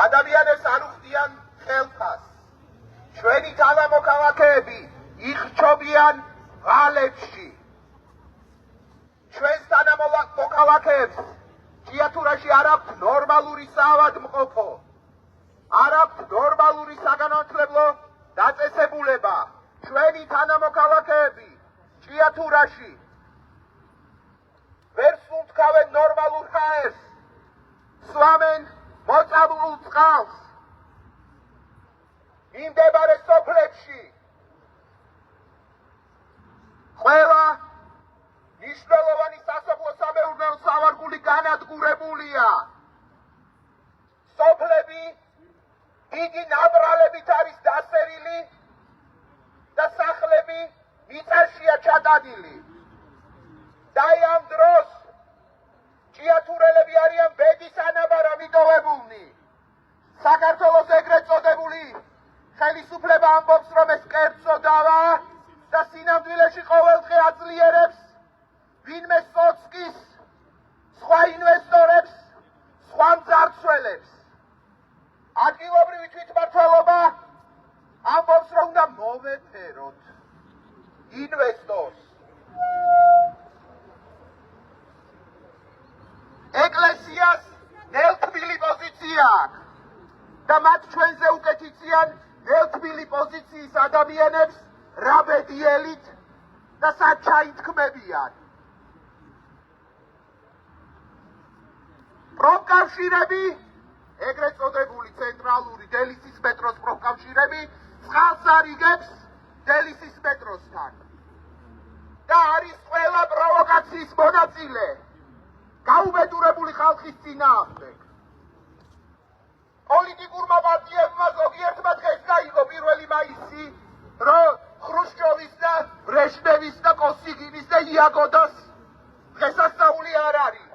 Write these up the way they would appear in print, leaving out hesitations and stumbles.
ადამიანებს არ უხდიან ხელფას. ჩვენი თანამოქალაქეები იხჩობიან ღალებში. ჩვენს თანამოქალაქეებს ჭიათურაში არ აქვთ ნორმალური საავადმყოფო, არ აქვთ ნორმალური საგანმანათლებლო დაწესებულება. ჩვენი თანამოქალაქეები ჭიათურაში ვერ სუნთქავენ ნორმალურ ჰაერს, სვამენ მოწამლულ წყალს. მიმდებარე სოფლებში ყველა მნიშვნელოვანი სასოფლო-სამეურნეო სავარგული განადგურებულია. სოფლები დიდი ნაბრალებით არის დასერილი და სახლები მიწაშია ჩატანილი. და ამ დროს ჭიათურელები არიან ბედის ანაბარა მიტოვებულნი. საქართველოს ეგრეთ წოდებული ხელისუფლება ამბობს, რომ ეს კერძო დავა და სინამდვილეში ყოველდღე აძლიერებს ვინმე სოცკის, სხვა ინვესტორებს, სხვა მძარცველებს. ადგილობრივი თვითმმართველობა ამბობს, რომ უნდა მოვეფეროთ ინვესტორს. ეკლესიას ნელთბილი პოზიცია აქვს და მათ ჩვენზე უკეთიციან ნელთბილი პოზიციის ადამიანებს რაბედიელით და საჩაითქმებიან. პროფკავშირები, ეგრეთ წოდებული ცენტრალური დელისის მეტროს პროფკავშირები წყალს არიგებს დელისის მეტროსთან და არის ყველა პროვოკაციის მონაწილე გაუბედურებული ხალხის წინააღმდეგ. პოლიტიკურმა პარტიებმა ზოგიერთმა დღეს გაიგო 1 მაისი, რომ ხრუშჩოვის და ბრეჟნევის და კოსიგინის და იაგოდას დღესასწაული არ არის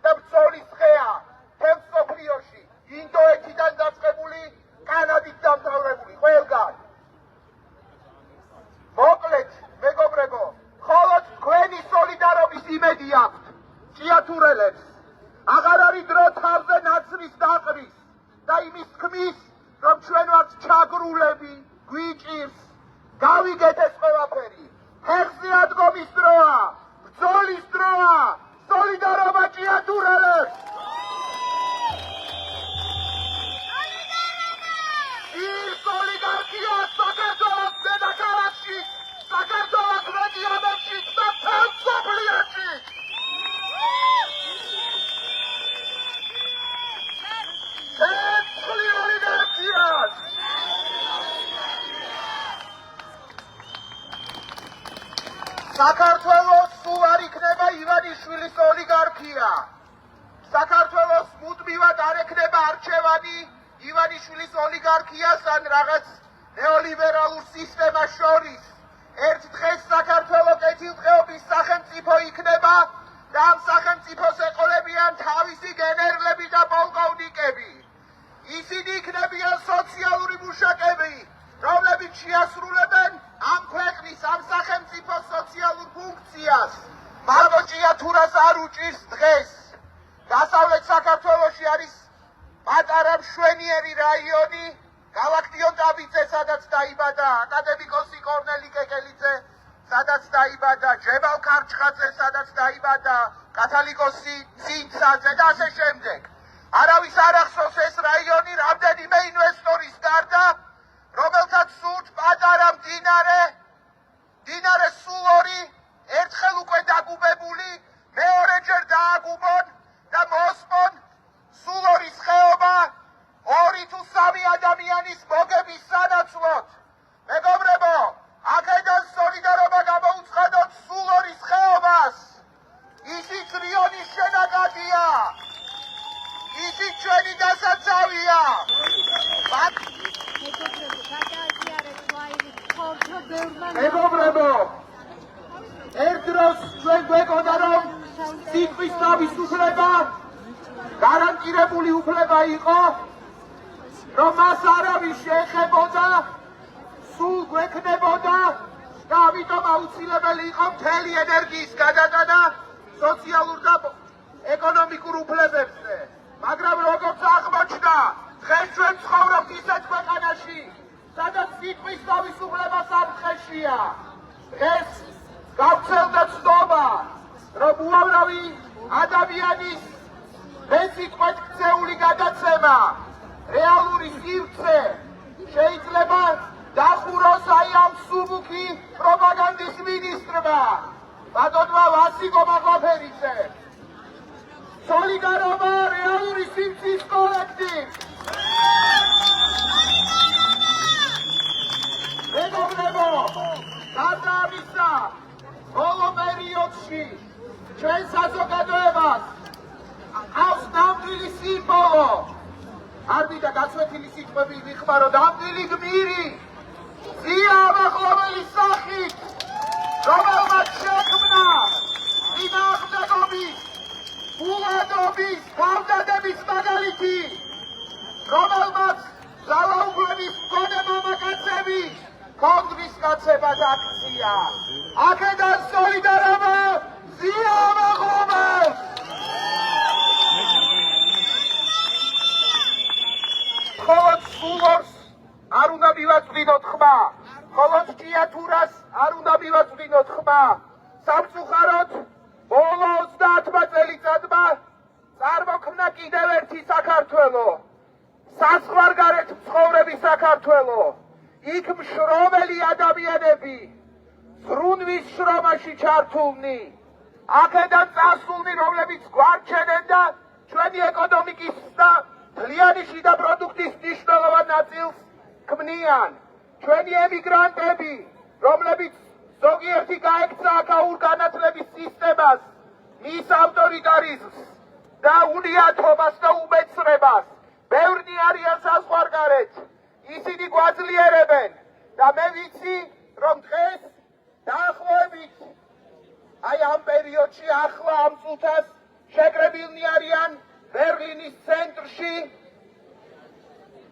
და ბრძოლის დღეა მთელ მსოფლიოში ინდოეთიდან დაწყებული კანადით დამთავრებული ყველგან. მოკლედ მეგობრებო, მხოლოდ თქვენი სოლიდარობის იმედი აქვთ ჭიათურელებს. აღარ არის დრო თავზე ნაცრის დაყრის და იმის თქმის, რომ ჩვენ ვართ ჩაგრულები, გვიჭირს. გავიგეთ ეს ყველაფერი. ხეხზე ადგომის დროა, ბრძოლის დროა, სოლიდარობა ჭიათურელებს. ის ოლიგარქია საქართველოს დედაქალაქში, საქართველოს რეგიონებში და მთელ მსოფლიოში. საქართველოს სულ არ იქნება ივანიშვილის ოლიგარქია. საქართველოს მუდმივად არ ექნება არჩევანი ივანიშვილის ოლიგარქიას ან რაღაც ნეოლიბერალურ სისტემას შორის. ერთ დღეს საქართველო კეთილდღეობის სახელმწიფო იქნება და ამ სახელმწიფოს ეყოლებიან თავისი გენერლები და პოლკოვნიკები. ისინი იქნებიან სოციალური მუშაკები, რომლებიც შეასრულებენ ამ ქვეყნის, ამ სახელმწიფოს სოციალურ ფუნქციას. მაგრამ ჭიათურას არ უჭირს დღეს. დასავლეთ საქართველოში არის პატარა მშვენიერი რაიონი, გალაქტიონ ტაბიძე, სადაც დაიბადა, აკადემიკოსი კორნელი კეკელიძე, სადაც დაიბადა, ჯებალ ქარჩხაძე, სადაც დაიბადა, კათალიკოსი წინცაძე და ასე შემდეგ. არავის არ ახსოვს ეს რაიონი რამდენიმე ინვესტორის გარდა, რომელთაც სურთ პატარა მდინარე სულორი ერთხელ უკვე დაგუბებული, მეორეჯერ დააგუბონ და მოსპონ სულორის ხეობა 2 თუ 3 ადამიანის მოგების სანაცვლოდ. მეგობრებო, აქედან სოლიდარობა გამოუცხადოთ სულორის ხეობას. ისიც რიონის შენაკადია. ისიც ჩვენი დასაცავია. მეგობრებო, ერთ დროს ჩვენ გვეკოდა, რომ სიტყვის თავისუფლება გარანტირებული უფლება იყო, რომ მას არავის შეეხებოდა, სულ გვექნებოდა და ამიტომ აუცილებელი იყო მთელი ენერგიის გადატანა სოციალურ და ეკონომიკურ უფლებებზე. მაგრამ როგორც აღმოჩნდა გაუჩნდა. დღეს ჩვენ ცხოვრობთ ისეთ ქვეყანაში, სადაც სიტყვის თავისუფლებას არ ხეშია. დღეს გავრცელდა ცნობა, რომ უამრავი ადამიანის ბესიტყვეთ ქცეული გადაცემა, რეალური სივრცე შეიძლება დახუროს აი ამ სუბუქი პროპაგანდის მინისტრმა, ბატონმა ვასიკომ ახლაფერიძე. სოლიდარობა რეალური სივრცის კოლექტივს. მეგობრებო, გარდა ამისა, ბოლო პერიოდში ჩვენ საზოგადოებას აქვს ნამდვილი სიმბოლო. არ მინდა გაცვეთილი სიტყვები ვიხმარო, ნამდვილი გმირი, ზია ამაღლობელის სახით, რომელმაც შექმნა წინააღმდეგობის, ბულადობის, თავდადების მაგალითი, რომელმაც ძალაუფლების მქონე მამაკაცები კონგრის კაცებად აქცია. აქედან სოლიდარობა ზია ამაღლობელს. მხოლოდ სულორს არ უნდა მივაწვდინოთ ხმა, მხოლოდ ჭიათურას არ უნდა მივაწვდინოთ ხმა. სამწუხაროდ ბოლო 30 წელიწადმა წარმოქმნა კიდევ ერთი საქართველო, საზღვარგარეთ მცხოვრები საქართველო. იქ მშრომელი ადამიანები ზრუნვის შრომაში ჩართულნი, აქედან წასულნი, რომლებიც გვარჩენენ და ჩვენი ეკონომიკის და მთლიანი შიდა პროდუქტის მნიშვნელოვან ნაწილს ქმნიან. ჩვენი ემიგრანტები, რომლებიც ზოგიერთი გაექცა აქაურ განათლების სისტემას, მის ავტორიტარიზმს და უნიათობას და უმეცრებას, ბევრნი არიან საზღვარგარეთ, ისინი გვაძლიერებენ და მე ვიცი, რომ დღეს დაახლოებით აი ამ პერიოდში ახლა ამ წუთას შეკრებილნი არიან ბერლინის ცენტრში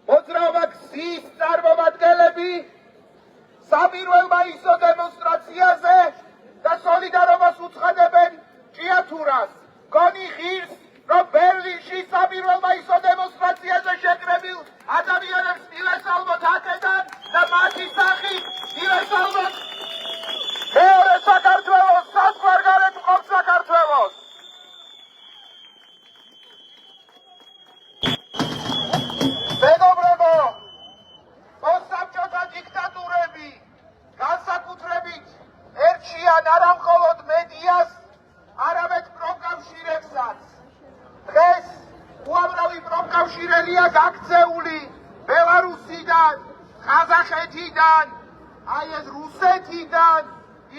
მოძრაობა გზის წარმომადგენლები საბირველ მაისო დემონსტრაციაზე და სოლიდარობას უცხადებენ ჭიათურას. გონი ღირს, რომ ბერლინში საბირველ მაისო დემონსტრაციაზე შეკრებილ ადამიანებს მივესალმოთ აქედან და მათი სახით მივესალმოთ მეორე საქართველოს, საზღვარგარეთ მყოფ საქართველოს. მეგობრებო, მოსაბჭოთა დიქტატურები განსაკუთრებით ერჩიან არა მხოლოდ მედიას, არამედ პროფკავშირებსაც. დღეს უამრავი პროფკავშირელია გაქცეული ბელარუსიდან, ყაზახეთიდან, აი ეს რუსეთიდან,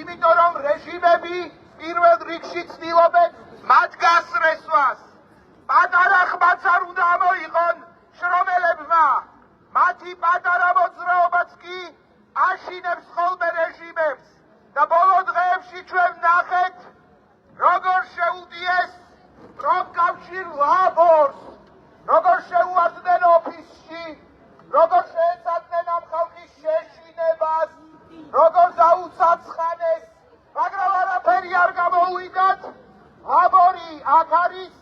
იმიტომ რომ რეჟიმები პირველ რიგში ცდილობენ მათ გასრესვას. პატარა ხმაც არ უნდა ამოიღონ შრომელებმა, მათი პატარა მოძრაობაც კი აშინებს ხოლმე რეჟიმებს და ბოლო დღეებში ჩვენ ვნახეთ, როგორ შეუდიეს პროფკავშირ ლაბორს, როგორ შეუვარდნენ ოფისში, როგორ შეეცადნენ ამ ხალხის შეშინებას, როგორ დაუცაცხანეს, მაგრამ არაფერი არ გამოუვიდათ. ლაბორი აქ არის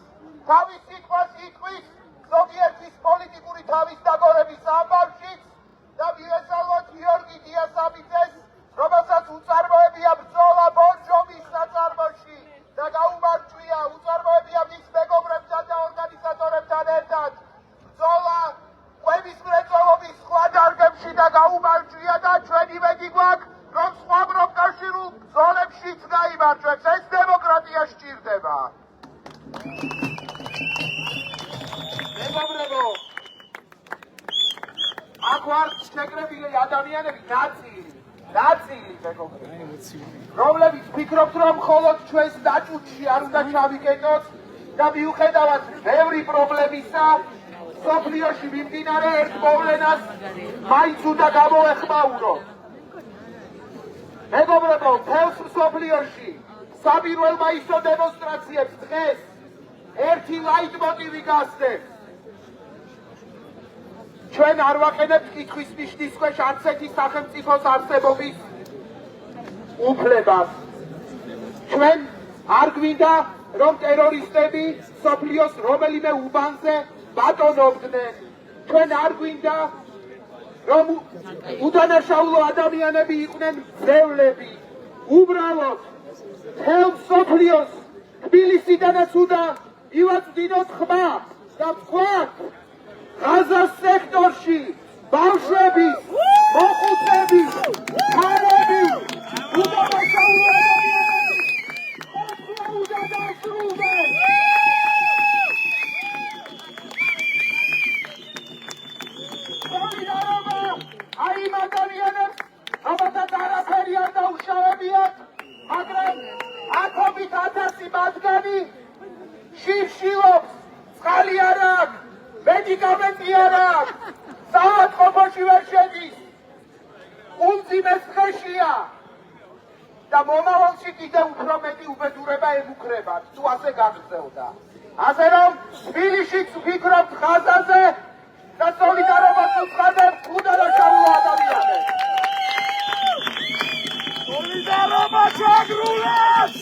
თავის სიტყვას იტყვის ზოგიერთის პოლიტიკური თავის დაგორების ამბავშიც და მივესალმოთ გიორგი დიასაბიძეს, რომელსაც უწარმოებია ბრძოლა ბორჯომის საწარმოში და გაუმარჯვია, უწარმოებია მის მეგობრებთან და ორგანიზატორებთან ერთად ბრძოლა ყვების მრეწველობის სხვა დარგებში და გაუმარჯვია და ჩვენ იმედი გვაქვს, რომ სხვა პროფკავშირულ ბრძოლებშიც გაიმარჯვებს. ეს დემოკრატია სჭირდება. მეგობრებო, აქ ვარ შეკრებილი ადამიანები, ნაწილი მეგობრებო, რომლებიც ფიქრობთ, რომ მხოლოდ ჩვენს დაჭუჭში არ უნდა ჩავიკეტოთ და მიუხედავად ბევრი პრობლემისა, სოფლიოში მიმდინარე ერთ მოვლენას მაინც უნდა გამოვეხმაუროთ. მეგობრებო, მთელს სოფლიოში საბირველ მაისო დემონსტრაციებს დღეს ერთი ლაიტმოტივი გასდევს. ჩვენ არ ვაყენებთ კითხვის ნიშნის ქვეშ არც ერთი სახელმწიფოს არსებობის უფლებას. ჩვენ არ გვინდა, რომ ტერორისტები სოფლიოს რომელიმე უბანზე ბატონობდნენ. ჩვენ არ გვინდა რომ უდანაშაულო ადამიანები იყვნენ მძევლები. უბრალოდ მთელ მსოფლიოს თბილისიდანაც უნდა ივაწვდინოთ ხმა და ვთქვათ ღაზას სექტორში ბავშვების, მოხუცების, ქალების, უდანაშაულო ადამიანების უნდა დასრულდეს. სოლიდარობა აი იმ ადამიანებს, რომელთაც არაფერი არ დაუშავებიათ, მაგრამ 10,000 მათგანი შიშილობს, წყალი არ აქვს, მედიკამენტი არ აქვს, საავადმყოფოში ვერ შედის, უმძიმეს დღეშია და მომავალში კიდევ უფრო მეტი უბედურება ემუქრებათ, თუ ასე გაგრძელდა. ასე რომ თბილისშიც ვფიქრობთ ღაზაზე და სოლიდარობას უცხადებთ უდანაშაულო ადამიანებს. სოლიდარობა ჩაგრულებს!